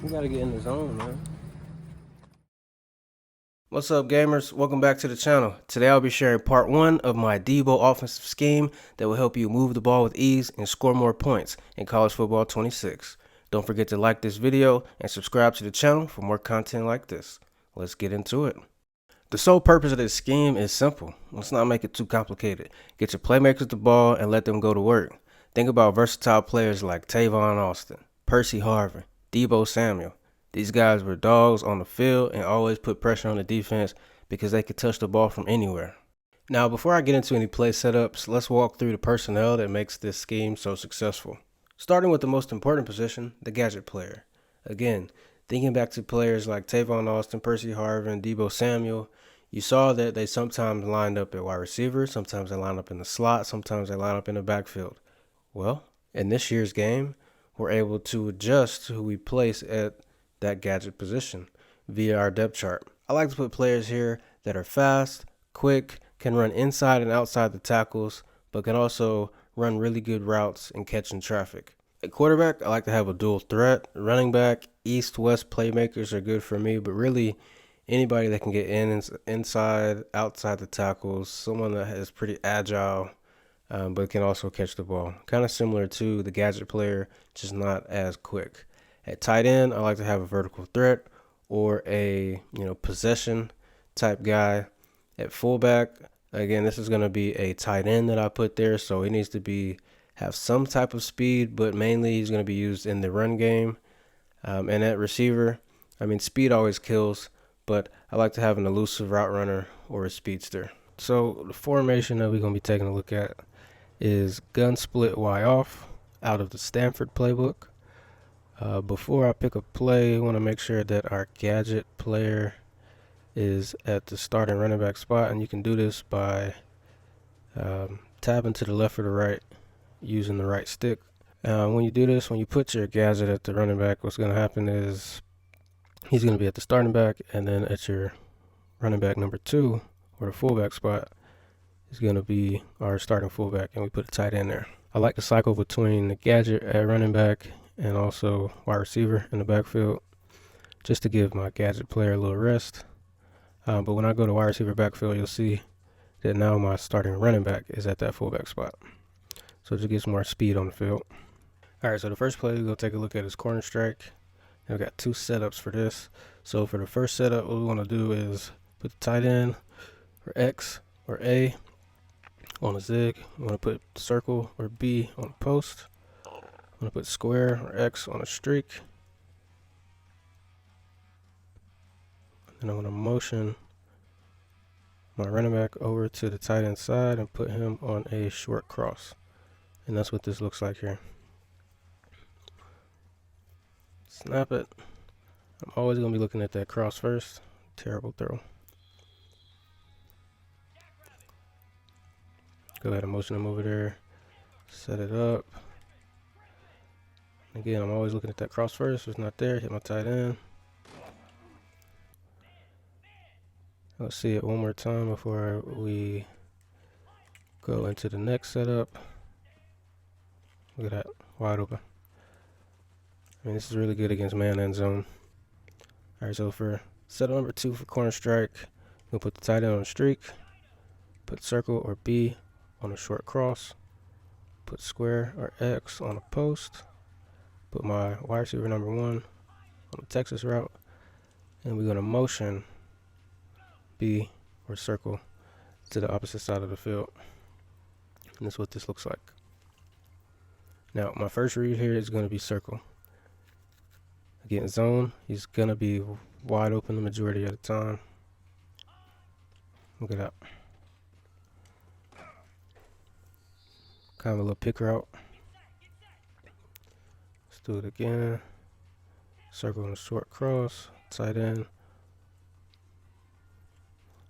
You gotta get in the zone, man. What's up, gamers? Welcome back to the channel. Today I'll be sharing part 1 of my Deebo offensive scheme that will help you move the ball with ease and score more points in college football 26. Don't forget to like this video and subscribe to the channel for more content like this. Let's get into it. The sole purpose of this scheme is simple. Let's not make it too complicated. Get your playmakers the ball and let them go to work. Think about versatile players like Tavon Austin, Percy Harvin, Deebo Samuel. These guys were dogs on the field and always put pressure on the defense because they could touch the ball from anywhere. Now, before I get into any play setups, let's walk through the personnel that makes this scheme so successful. Starting with the most important position, the gadget player. Again, thinking back to players like Tavon Austin, Percy Harvin, Deebo Samuel, you saw that they sometimes lined up at wide receiver, sometimes they line up in the slot, sometimes they line up in the backfield. Well, in this year's game, we're able to adjust who we place at that gadget position via our depth chart. I like to put players here that are fast, quick, can run inside and outside the tackles, but can also run really good routes and catching traffic. At quarterback, I like to have a dual threat. Running back, east-west playmakers are good for me, but really anybody that can get inside, outside the tackles, someone that is pretty agile, but can also catch the ball. Kind of similar to the gadget player, just not as quick. At tight end, I like to have a vertical threat or a possession type guy. At fullback, again, this is going to be a tight end that I put there, so he needs to have some type of speed, but mainly he's going to be used in the run game. And at receiver, speed always kills, but I like to have an elusive route runner or a speedster. So the formation that we're going to be taking a look at is gun split Y off out of the Stanford playbook. Before I pick a play, I want to make sure that our gadget player is at the starting running back spot, and you can do this by tapping to the left or the right using the right stick. When you do this, when you put your gadget at the running back, what's going to happen is he's going to be at the starting back, and then at your running back number 2 or the fullback spot is going to be our starting fullback, and we put a tight end there. I like to cycle between the gadget at running back and also wide receiver in the backfield, just to give my gadget player a little rest. But when I go to wide receiver backfield, you'll see that now my starting running back is at that fullback spot. So it just gives more speed on the field. All right, so the first play we're going to take a look at is corner strike. And I've got 2 setups for this. So for the first setup, what we want to do is put the tight end or X or A on a zig. We want to put circle or B on a post. I'm going to put square or X on a streak. And I'm going to motion my running back over to the tight end side and put him on a short cross. And that's what this looks like here. Snap it. I'm always going to be looking at that cross first. Terrible throw. Go ahead and motion him over there. Set it up. Again, I'm always looking at that cross first. If it's not there, hit my tight end. Let's see it one more time before we go into the next setup. Look at that, wide open. This is really good against man and zone. All right, so for setup number 2 for corner strike, we'll put the tight end on a streak, put circle or B on a short cross, put square or X on a post, put my wide receiver number 1 on the Texas route, and we're going to motion B or circle to the opposite side of the field. And that's what this looks like. Now, my first read here is going to be circle. Again, zone, he's going to be wide open the majority of the time. Look at that. Kind of a little pick route. Let's do it again. Circle on a short cross, tight end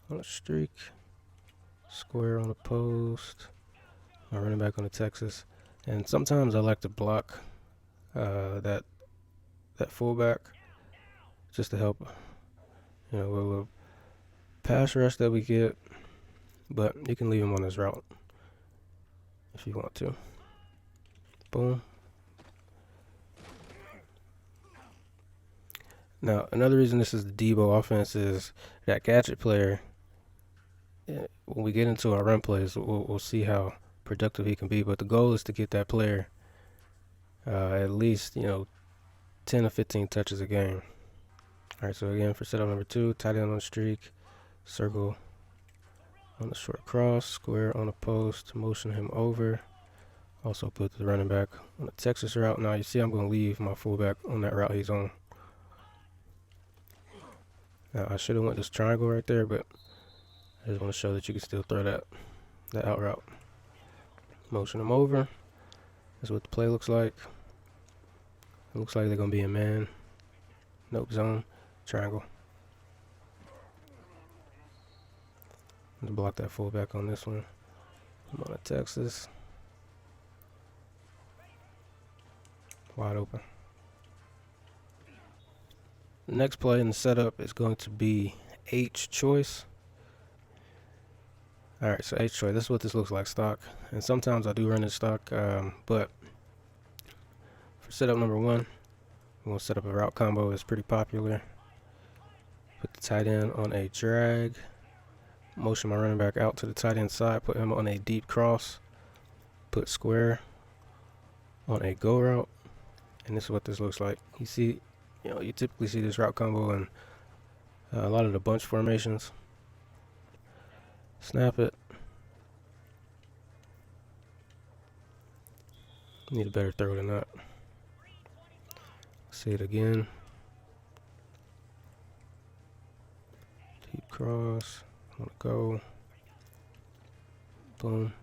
on a streak, square on a post, my running back on the Texas. And sometimes I like to block that fullback just to help, with a little pass rush that we get. But you can leave him on his route if you want to. Boom. Now, another reason this is the Deebo offense is that gadget player. When we get into our run plays, we'll see how productive he can be. But the goal is to get that player at least 10 to 15 touches a game. All right, so again for setup number 2, tight end on the streak, circle on the short cross, square on the post, motion him over. Also put the running back on the Texas route. Now you see I'm going to leave my fullback on that route he's on. Now I should have went this triangle right there, but I just want to show that you can still throw that out route. Motion him over. That's what the play looks like. It looks like they're going to be in man. Nope, zone, triangle. Let's block that fullback on this one. I'm on a Texas. Wide open. The next play in the setup is going to be H choice. Alright, so H choice. This is what this looks like stock. And sometimes I do run this stock, but for setup number 1, I'm going to set up a route combo that's pretty popular. Put the tight end on a drag. Motion my running back out to the tight end side. Put him on a deep cross. Put square on a go route. And this is what this looks like. You see, you typically see this route combo in a lot of the bunch formations. Snap it. Need a better throw than that. See it again. Deep cross. I'm gonna go. Boom.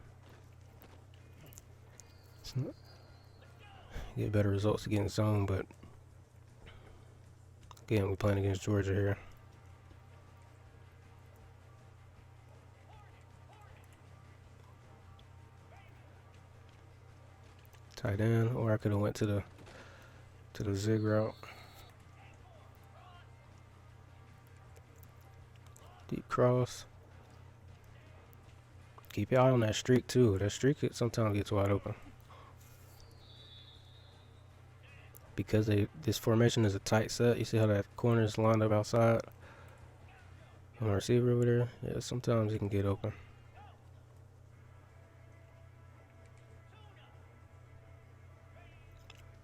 Get better results to get in zone, but again, we're playing against Georgia here. Tight end, or I could have went to the zig route. Deep cross. Keep your eye on that streak too. That streak sometimes gets wide open. Because this formation is a tight set. You see how that corner is lined up outside on the receiver over there? Yeah, sometimes he can get open.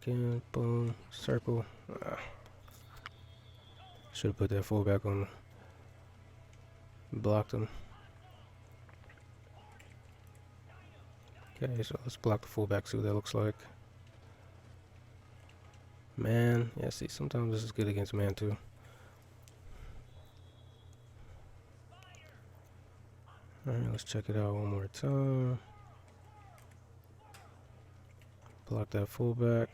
Again, boom, circle. Should have put that fullback on. Blocked him. Okay, so let's block the fullback, see what that looks like. Man, yeah, see, sometimes this is good against man too. Alright, let's check it out one more time. Block that fullback.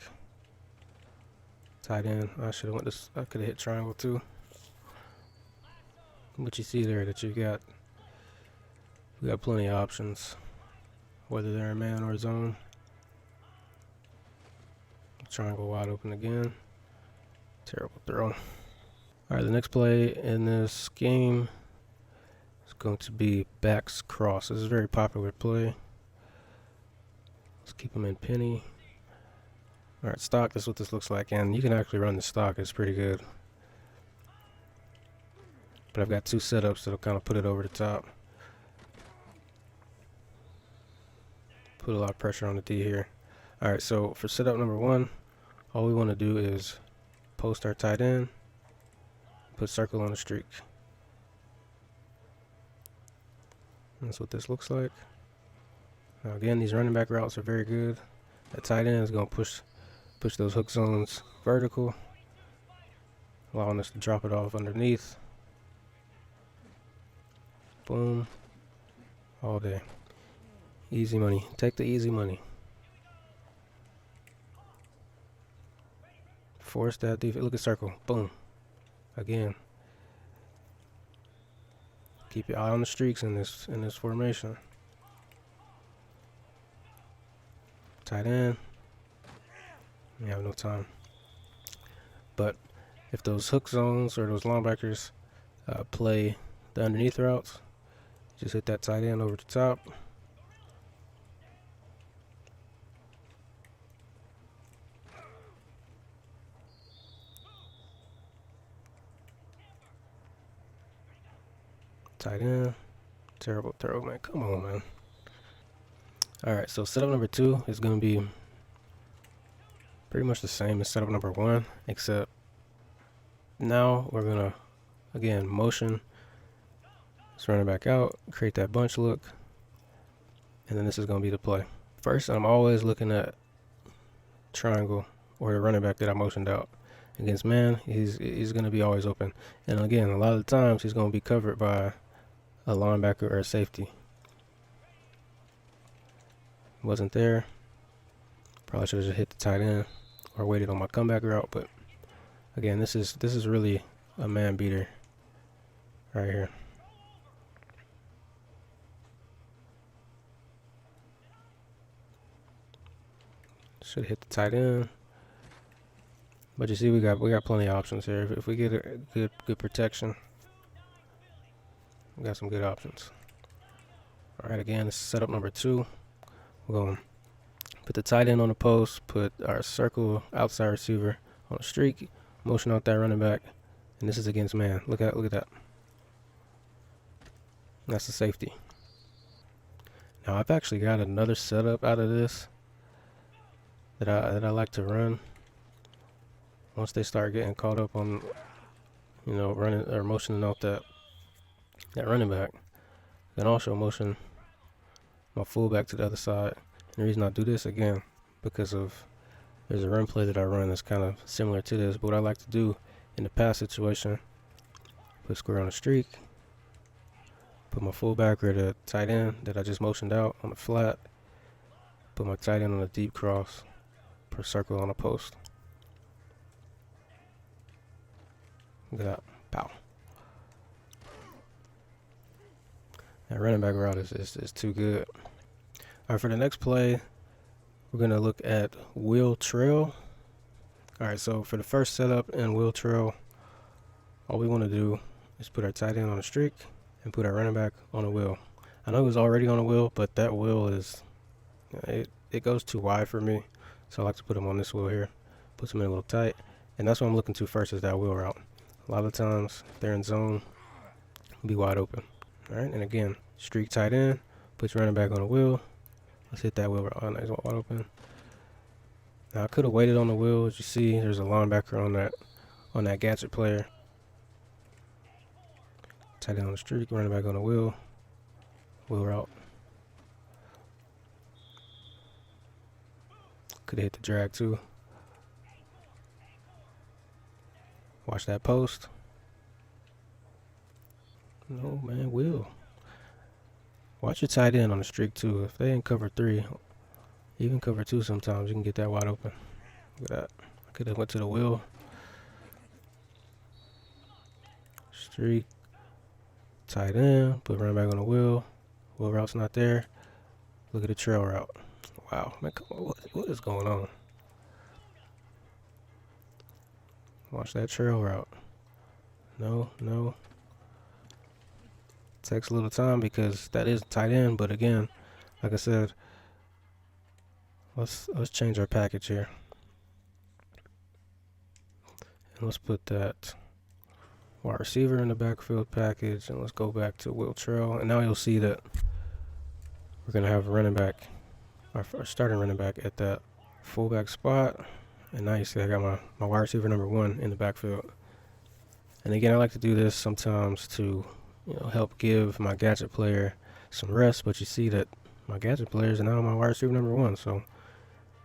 Tight end. I should have went this. I could have hit triangle too. But you see there that we got plenty of options, whether they're in man or zone. Triangle wide open again. Terrible throw. Alright, the next play in this game is going to be backs cross. This is a very popular play. Let's keep them in penny. Alright, stock, this is what this looks like. And you can actually run the stock, it's pretty good. But I've got 2 setups that'll kind of put it over the top. Put a lot of pressure on the D here. Alright, so for setup number 1, all we want to do is post our tight end, put circle on the streak. That's what this looks like. Now again, these running back routes are very good. That tight end is going to push those hook zones vertical, allowing us to drop it off underneath. Boom. All day. Easy money. Take the easy money. Force that defense. Look at circle. Boom. Again. Keep your eye on the streaks in this formation. Tight end. We have no time. But if those hook zones or those linebackers play the underneath routes, just hit that tight end over the top. Tight end. Terrible throw, man. Come on, man. Alright, so setup number 2 is going to be pretty much the same as setup number 1, except now we're going to, again, motion this running back out, create that bunch look, and then this is going to be the play. First, I'm always looking at triangle or the running back that I motioned out. Against man, he's going to be always open. And again, a lot of the times he's going to be covered by a linebacker or a safety. Wasn't there. Probably should have just hit the tight end or waited on my comeback route. But again, this is really a man beater right here. Should have hit the tight end. But you see, we got plenty of options here. If we get a good protection, we got some good options. All right, again, this is setup number 2. We're going to put the tight end on the post, put our circle outside receiver on a streak, motion out that running back, and this is against man. Look at that. That's the safety. Now I've actually got another setup out of this that I like to run. Once they start getting caught up on, running or motioning out that running back, then also motion my fullback to the other side. And the reason I do this, again, because there's a run play that I run that's kind of similar to this. But what I like to do in the pass situation, put square on a streak, put my fullback or the tight end that I just motioned out on the flat, put my tight end on a deep cross, per circle on a post. Look at that. Pow. That running back route is too good. All right, for the next play, we're going to look at wheel trail. All right, so for the first setup in wheel trail, all we want to do is put our tight end on a streak and put our running back on a wheel. I know he was already on a wheel, but that wheel is, it goes too wide for me. So I like to put him on this wheel here, puts him in a little tight. And that's what I'm looking to first, is that wheel route. A lot of times, if they're in zone, be wide open. All right, and again, streak tight end, put your running back on the wheel. Let's hit that wheel route. Oh, nice, wide open. Now I could have waited on the wheel. As you see, there's a linebacker on that gadget player. Tight end on the streak, running back on the wheel route. Could have hit the drag too. Watch that post. No, man, wheel. Watch your tight end on the streak too. If they ain't cover 3, even cover 2 sometimes, you can get that wide open. Look at that. I could have went to the wheel. Streak. Tight end. Put running back on the wheel. Wheel route's not there. Look at the trail route. Wow, man, come on. What is going on? Watch that trail route. No. Takes a little time because that is tight end, but again, like I said, let's change our package here. And let's put that wide receiver in the backfield package, and let's go back to wheel trail. And now you'll see that we're gonna have a running back, our starting running back at that fullback spot. And now you see I got my wide receiver number 1 in the backfield. And again, I like to do this sometimes to, help give my gadget player some rest. But you see that my gadget player is now my wide receiver number 1, so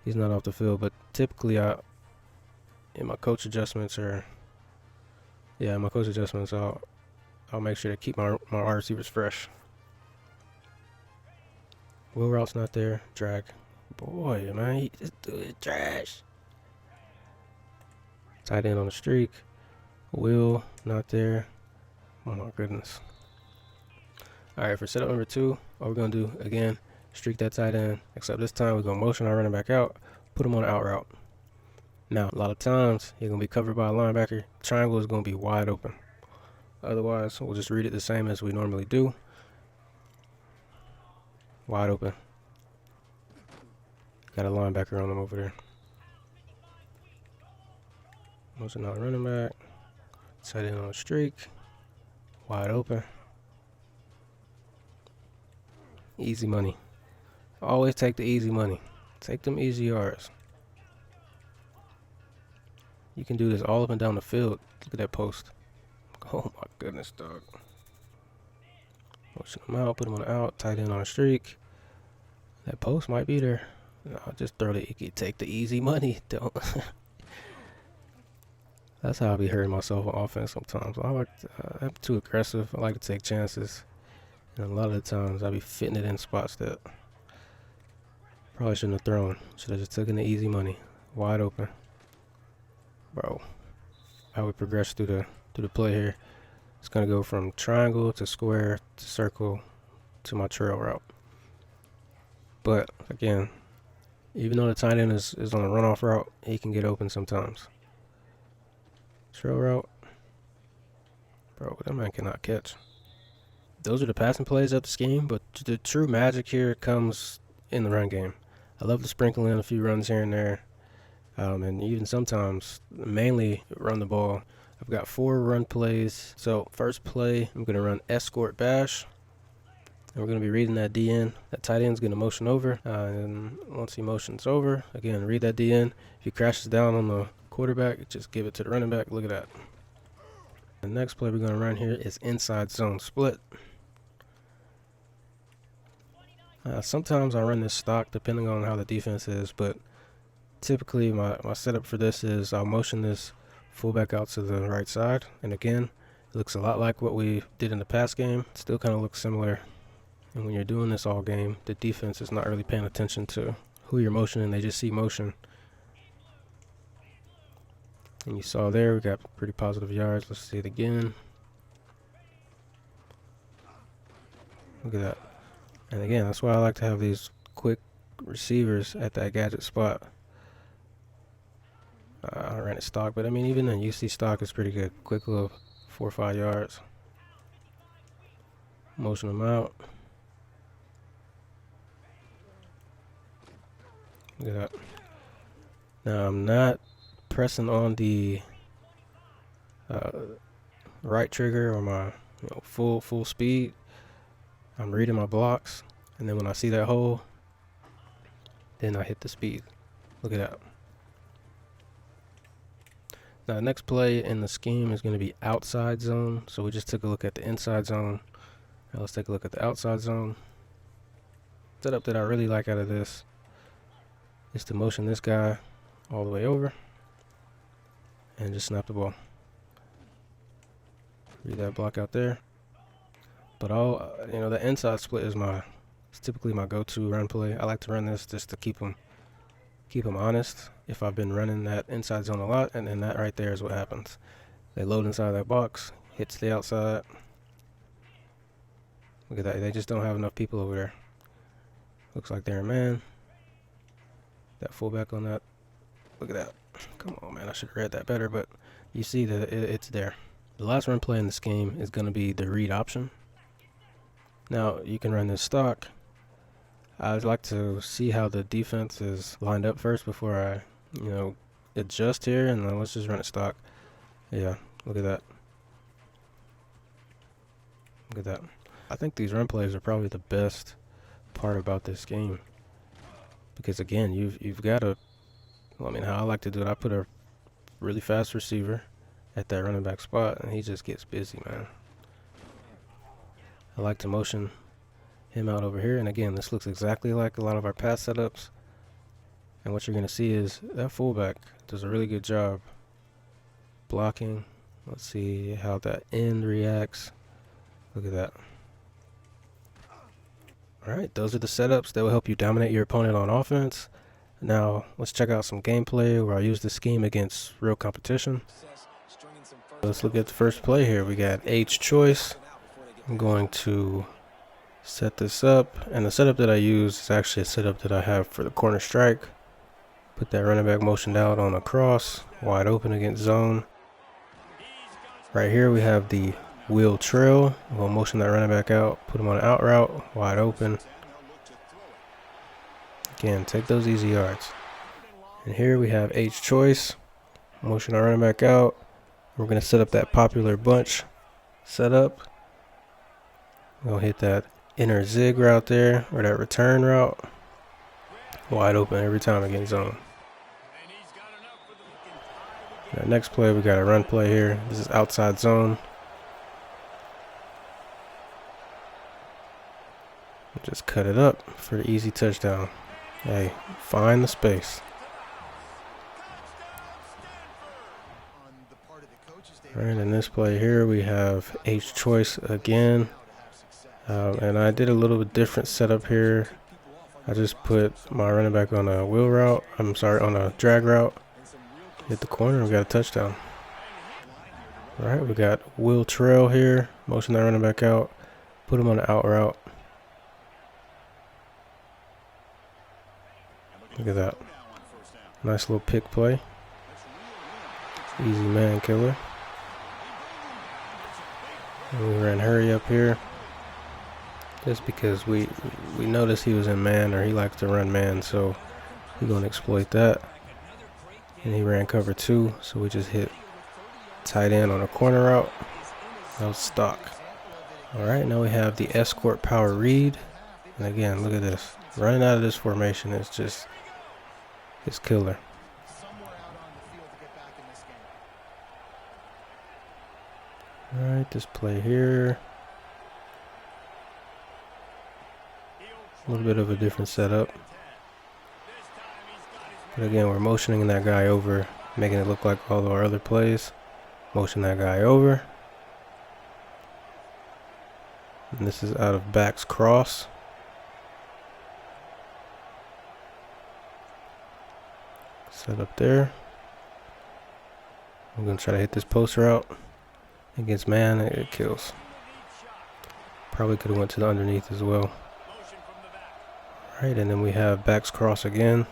he's not off the field. But typically, in my coach adjustments, I'll make sure to keep my wide receivers fresh. Wheel route's not there. Drag. Boy, man, this dude is trash. Tight end on the streak. Wheel not there. Oh my goodness. Alright, for setup number 2, what we're going to do, again, streak that tight end, except this time we're going to motion our running back out, put him on the out route. Now, a lot of times, you're going to be covered by a linebacker. Triangle is going to be wide open. Otherwise, we'll just read it the same as we normally do. Wide open. Got a linebacker on him over there. Motion out running back. Tight end on a streak. Wide open. Easy money. Always take the easy money. Take them easy yards. You can do this all up and down the field. Look at that post. Oh my goodness, dog. Motion them out, put them on the out, tight end on a streak. That post might be there. No, just throw it. You can take the easy money. Don't. That's how I be hurting myself on offense sometimes. I'm too aggressive. I like to take chances. And a lot of the times I be fitting it in spots that probably shouldn't have thrown. Should have just taken the easy money. Wide open. Bro. How we progress through the play here. It's gonna go from triangle to square to circle to my trail route. But again, even though the tight end is on a runoff route, he can get open sometimes. Trail route. Bro, that man cannot catch. Those are the passing plays of the scheme, but the true magic here comes in the run game. I love to sprinkle in a few runs here and there. And even sometimes, mainly run the ball. I've got 4 run plays. So first play, I'm going to run escort bash. And we're going to be reading that DN. That tight end's going to motion over. And once he motions over, again, read that DN. If he crashes down on the quarterback, just give it to the running back. Look at that. The next play we're going to run here is inside zone split. Sometimes I run this stock depending on how the defense is, but typically my setup for this is I'll motion this fullback out to the right side. And again, it looks a lot like what we did in the past game. It still kind of looks similar. And when you're doing this all game, the defense is not really paying attention to who you're motioning. They just see motion. And you saw there, we got pretty positive yards. Let's see it again. Look at that. And again, that's why I like to have these quick receivers at that gadget spot. I ran it stock, but I mean, even then, UC stock is pretty good. Quick little 4 or 5 yards. Motion them out. Look at that. Now, I'm not pressing on the right trigger or my full speed. I'm reading my blocks, and then when I see that hole, then I hit the speed. Look at that. Now the next play in the scheme is going to be outside zone. So we just took a look at the inside zone. Now let's take a look at the outside zone. Setup that I really like out of this is to motion this guy all the way over and just snap the ball. Read that block out there. But the inside split is typically my go-to run play. I like to run this just to keep them honest. If I've been running that inside zone a lot, and then that right there is what happens. They load inside that box, hits the outside. Look at that. They just don't have enough people over there. Looks like they're in man. That fullback on that. Look at that. Come on, man. I should have read that better, but you see that it's there. The last run play in this game is going to be the read option. Now, you can run this stock. I'd like to see how the defense is lined up first before I, adjust here. And then let's just run it stock. Yeah, look at that. Look at that. I think these run plays are probably the best part about this game. Because, again, you've got to, how I like to do it, I put a really fast receiver at that running back spot, and he just gets busy, man. I like to motion him out over here, and again, this looks exactly like a lot of our pass setups. And what you're going to see is that fullback does a really good job blocking. Let's see how that end reacts. Look at that. All right, those are the setups that will help you dominate your opponent on offense. Now, let's check out some gameplay where I use this scheme against real competition. Let's look at the first play here. We got H choice. I'm going to set this up, and the setup that I use is actually a setup that I have for the corner strike. Put that running back motioned out on a cross, wide open against zone. Right here we have the wheel trail. We'll motion that running back out, put him on an out route, wide open. Again, take those easy yards. And here we have H choice. Motion our running back out. We're going to set up that popular bunch setup. We'll hit that inner zig route there, or that return route. Wide open every time against zone. That next play, we got a run play here. This is outside zone. Just cut it up for the easy touchdown. Hey, find the space. All right, in this play here, we have H choice again. And I did a little bit different setup here. I just put my running back on a wheel route. I'm sorry, on a drag route. Hit the corner, we got a touchdown. All right, we got Will Trail here. Motion that running back out. Put him on the out route. Look at that. Nice little pick play. Easy man killer. And we ran hurry up here. Just because we noticed he was in man, or he likes to run man, so we're going to exploit that. And he ran cover 2, so we just hit tight end on a corner route. That was stock. All right, now we have the escort power read. And again, look at this. Running out of this formation is just, it's killer. All right, this play here. A little bit of a different setup. But again, we're motioning that guy over, making it look like all of our other plays. Motion that guy over. And this is out of backs cross. Set up there. I'm going to try to hit this post route. Against man, it kills. Probably could have went to the underneath as well. Alright, and then we have backs cross again.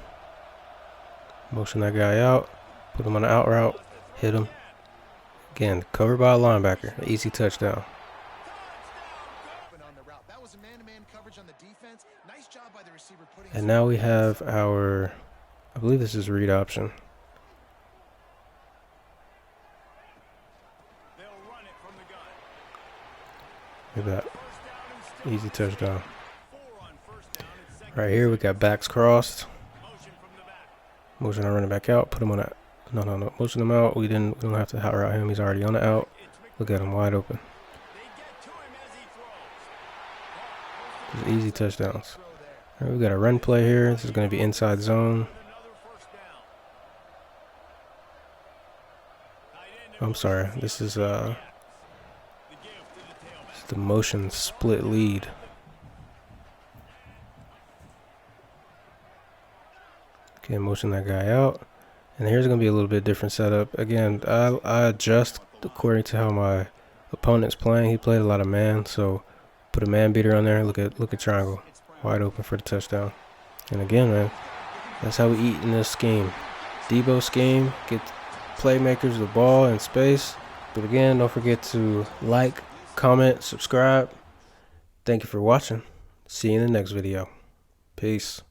Motion that guy out. Put him on the out route. Hit him. Again, covered by a linebacker. Easy touchdown. And now we have our, I believe this is read option. Look at that. Easy touchdown. Right here we got backs crossed. Motion our running back out. Put him on that. No. Motion him out. We don't have to hot route him. He's already on the out. Look at him wide open. Just easy touchdowns. All right, we got a run play here. This is going to be inside zone. I'm sorry. This is the motion split lead. Okay, motion that guy out. And here's going to be a little bit different setup. Again, I adjust according to how my opponent's playing. He played a lot of man, so put a man beater on there. Look at triangle. Wide open for the touchdown. And again, man, that's how we eat in this scheme. Deebo scheme, get playmakers the ball and space. But again, don't forget to like, comment, subscribe. Thank you for watching. See you in the next video. Peace.